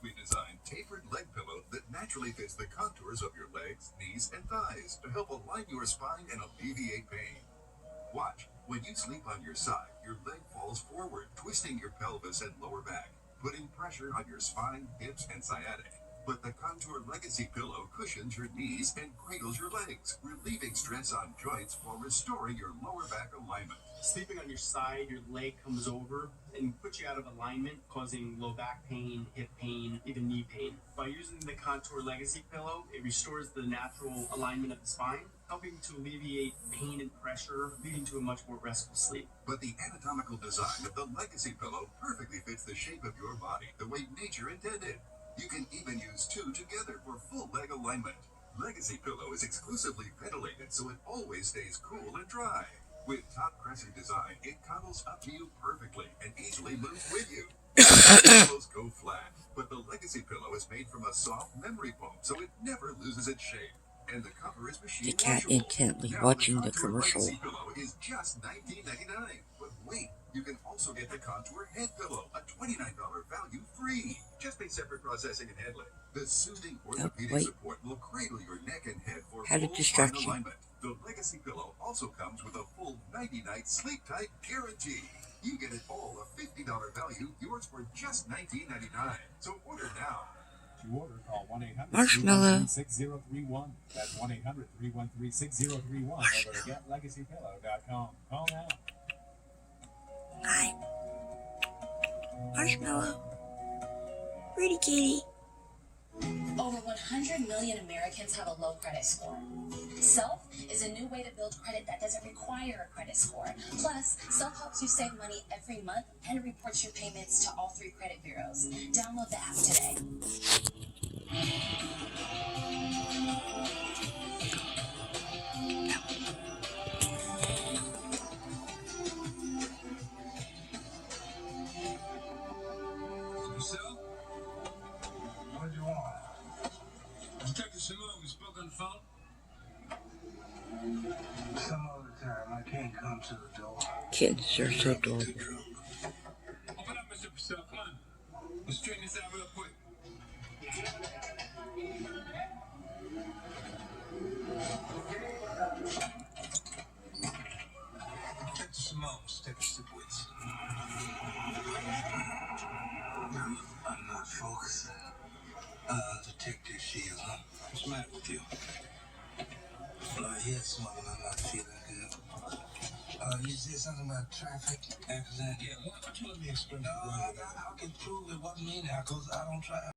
perfectly designed tapered leg pillow that naturally fits the contours of your legs, knees, and thighs to help align your spine and alleviate pain. Watch. When you sleep on your side, your leg falls forward, twisting your pelvis and lower back, putting pressure on your spine, hips, and sciatic. But the Contour Legacy Pillow cushions your knees and cradles your legs, relieving stress on joints while restoring your lower back alignment. Sleeping on your side, your leg comes over and puts you out of alignment, causing low back pain, hip pain, even knee pain. By using the Contour Legacy Pillow, it restores the natural alignment of the spine, helping to alleviate pain and pressure, leading to a much more restful sleep. But the anatomical design of the Legacy Pillow perfectly fits the shape of your body the way nature intended. You can even use two together for full leg alignment. Legacy Pillow is exclusively ventilated so it always stays cool and dry. With top crescent design, it cuddles up to you perfectly and easily moves with you. Pillows go flat, but the Legacy Pillow is made from a soft memory foam so it never loses its shape. And the cover is machine The cat washable. intently Now, watching the Contour commercial. Legacy Pillow is just $19.99. But wait, you can also get the Contour Head Pillow, a $29 value free. Just pay separate processing and handling. The soothing orthopedic support will cradle your neck and head for full spine alignment. The Legacy Pillow also comes with a full 90-night sleep-tight guarantee. You get it all a $50 value, yours for just $19.99. So order now. To order, call 1-800-313-6031. That's 1-800-313-6031. Or go to getlegacypillow.com. Call now. Hi. Marshmallow. Pretty kitty. Over 100 million Americans have a low credit score. Self is a new way to build credit that doesn't require a credit score. Plus, Self helps you save money every month and reports your payments to all 3 credit bureaus. Download the app today. What do you want? Detective Simone, we spoke on the phone? Some other time. I can't come to the door. Kids are so adorable. Open up, Mr. Purcell. Come on. Let's straighten this out real quick. Detective Simone, step with. I'm not focused. Detective Shields, huh? What's the matter with you? Well, I hear something. I'm not feeling good. You said something about traffic accident? Yeah, why don't you let me explain? No, I can prove it wasn't me now, because I don't try.